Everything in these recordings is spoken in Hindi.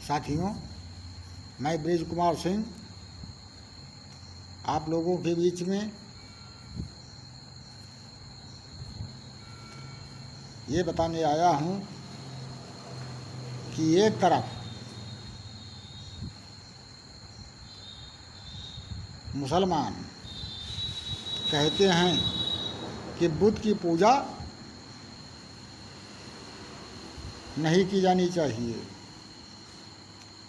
साथियों, मैं ब्रिज कुमार सिंह आप लोगों के बीच में ये बताने आया हूँ कि एक तरफ मुसलमान कहते हैं कि बुद्ध की पूजा नहीं की जानी चाहिए,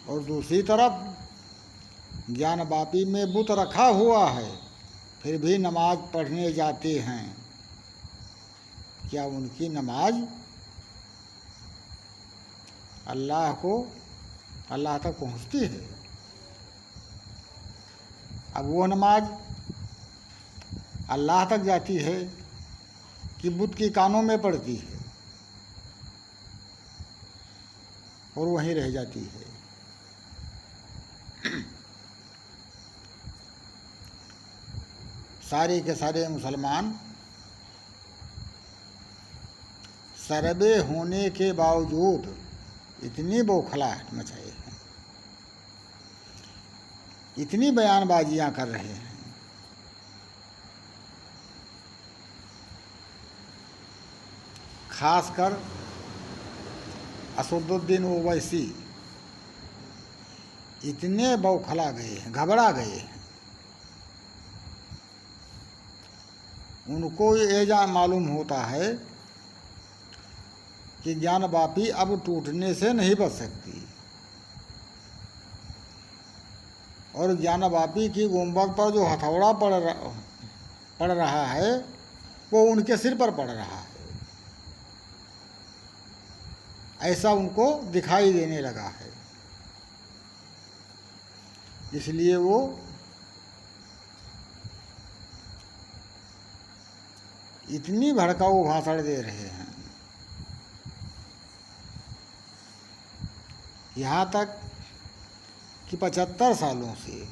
और दूसरी तरफ ज्ञानवापी में बुत रखा हुआ है, फिर भी नमाज पढ़ने जाते हैं। क्या उनकी नमाज अल्लाह तक पहुंचती है? अब वो नमाज अल्लाह तक जाती है कि बुत के कानों में पड़ती है और वहीं रह जाती है। सारे के सारे मुसलमान सरबे होने के बावजूद इतनी बौखलाहट मचाए हैं, इतनी बयानबाजियां कर रहे हैं, खासकर असदुद्दीन ओवैसी इतने बौखला गए हैं, घबरा गए हैं। उनको ये मालूम होता है कि ज्ञानवापी अब टूटने से नहीं बच सकती, और ज्ञानवापी की गुंबद पर जो हथौड़ा पड़ रहा है वो उनके सिर पर पड़ रहा है, ऐसा उनको दिखाई देने लगा है। इसलिए वो इतनी भड़काऊ भाषण दे रहे हैं, यहाँ तक कि 75 सालों से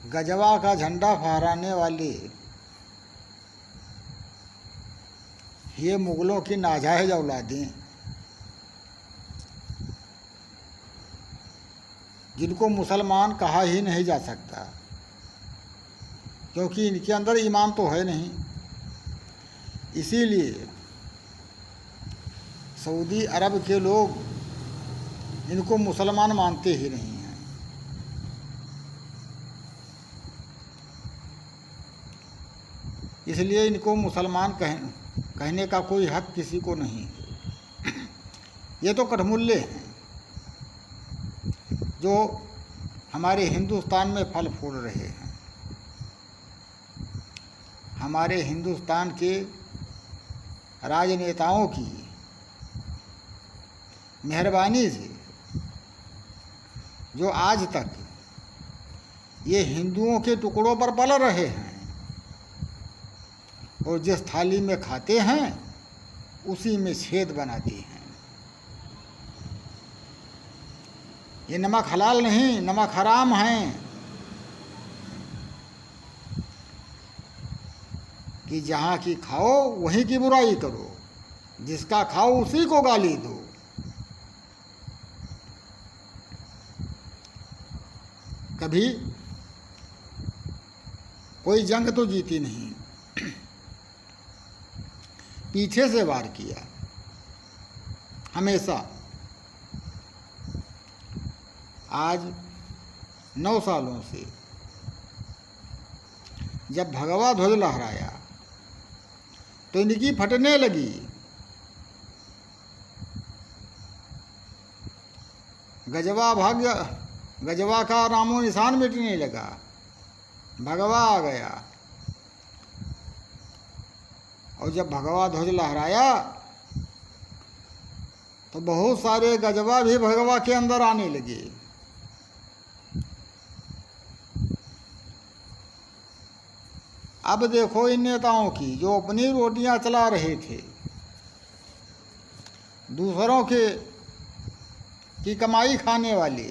गजवा का झंडा फहराने वाले ये मुगलों की नाजायज औलादें, जिनको मुसलमान कहा ही नहीं जा सकता क्योंकि इनके अंदर ईमान तो है नहीं, इसीलिए सऊदी अरब के लोग इनको मुसलमान मानते ही नहीं हैं। इसलिए इनको मुसलमान कहने का कोई हक किसी को नहीं है। ये तो कठमुल्ले हैं जो हमारे हिंदुस्तान में फल फूल रहे हैं। हमारे हिंदुस्तान के राजनेताओं की मेहरबानी से जो आज तक ये हिंदुओं के टुकड़ों पर पल रहे हैं, और जिस थाली में खाते हैं उसी में छेद बनाते हैं। ये नमक हलाल नहीं, नमक हराम है कि जहाँ की खाओ वहीं की बुराई करो, जिसका खाओ उसी को गाली दो। कभी कोई जंग तो जीती नहीं, पीछे से वार किया हमेशा। आज 9 सालों से जब भगवा ध्वज लहराया तो इनकी फटने लगी। गजवा का नामो निशान मिटने लगा, भगवा आ गया। और जब भगवा ध्वज लहराया तो बहुत सारे गजवा भी भगवा के अंदर आने लगे। अब देखो इन नेताओं की, जो अपनी रोटियां चला रहे थे, दूसरों की कमाई खाने वाले,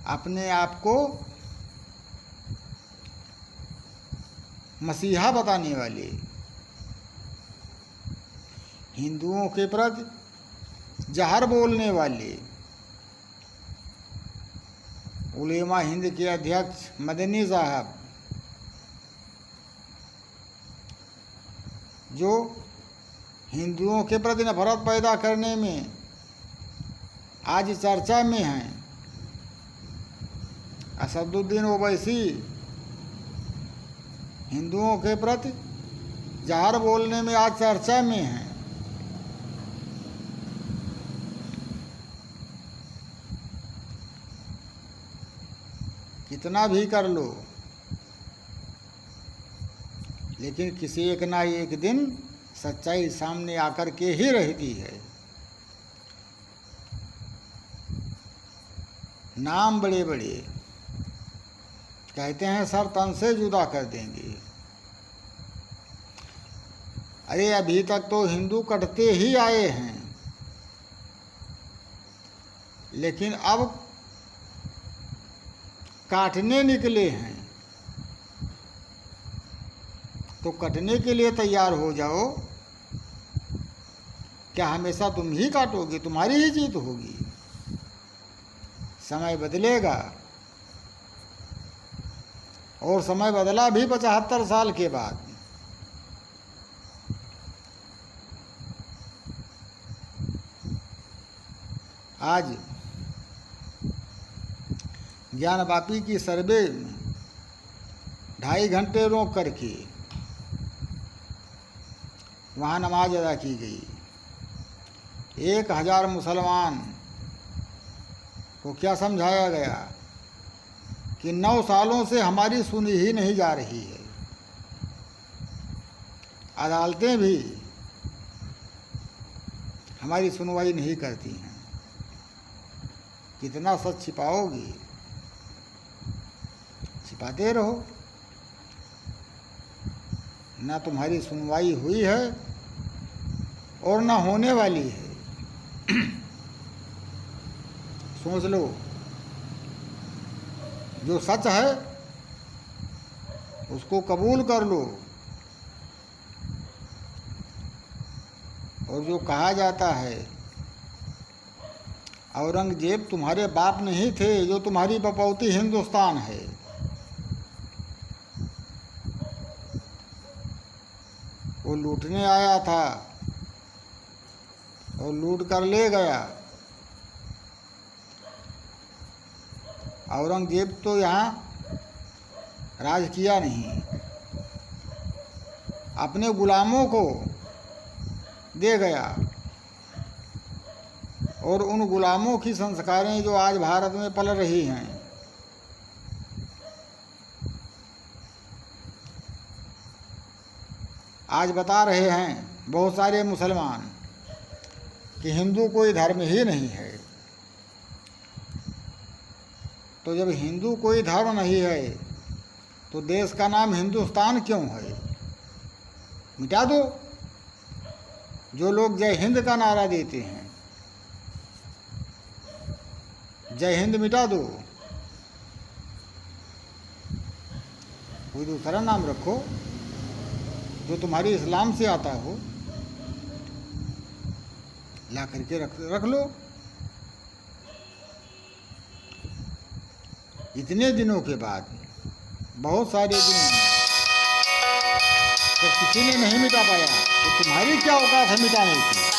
अपने आप को मसीहा बताने वाले, हिंदुओं के प्रति जहर बोलने वाले उलेमा हिंद के अध्यक्ष मदनी साहब, जो हिंदुओं के प्रति नफरत पैदा करने में आज चर्चा में हैं, असदुद्दीन ओवैसी हिंदुओं के प्रति जहर बोलने में आज चर्चा में हैं। कितना भी कर लो, लेकिन किसी एक ना एक दिन सच्चाई सामने आकर के ही रहती है। नाम बड़े बड़े कहते हैं सर तन से जुदा कर देंगे। अरे अभी तक तो हिंदू कटते ही आए हैं, लेकिन अब काटने निकले हैं, तो कटने के लिए तैयार हो जाओ। क्या हमेशा तुम ही काटोगे? तुम्हारी ही जीत होगी। समय बदलेगा, और समय बदला भी 75 साल के बाद। आज ज्ञानवापी की सर्वे में 2.5 घंटे रोक करके वहाँ नमाज अदा की गई। 1000 मुसलमान को क्या समझाया गया कि 9 सालों से हमारी सुनी ही नहीं जा रही है। अदालतें भी हमारी सुनवाई नहीं करती हैं। कितना सच छिपाओगी? छिपाते रहो। ना तुम्हारी सुनवाई हुई है और ना होने वाली है। सोच लो, जो सच है उसको कबूल कर लो। और जो कहा जाता है औरंगजेब तुम्हारे बाप नहीं थे, जो तुम्हारी बपौती हिंदुस्तान है। वो लूटने आया था और लूट कर ले गया। औरंगजेब तो यहाँ राज किया नहीं, अपने गुलामों को दे गया। और उन गुलामों की संस्कारें जो आज भारत में पल रही हैं, आज बता रहे हैं बहुत सारे मुसलमान कि हिंदू कोई धर्म ही नहीं है। तो जब हिंदू कोई धर्म नहीं है तो देश का नाम हिंदुस्तान क्यों है? मिटा दो। जो लोग जय हिंद का नारा देते हैं, जय हिंद मिटा दो। कोई दूसरा नाम रखो जो तुम्हारी इस्लाम से आता हो, ला करके रख लो। इतने दिनों के बाद, बहुत सारे दिनों में, तो किसी ने नहीं मिटा पाया, तो तुम्हारी क्या औकात है मिटाने की?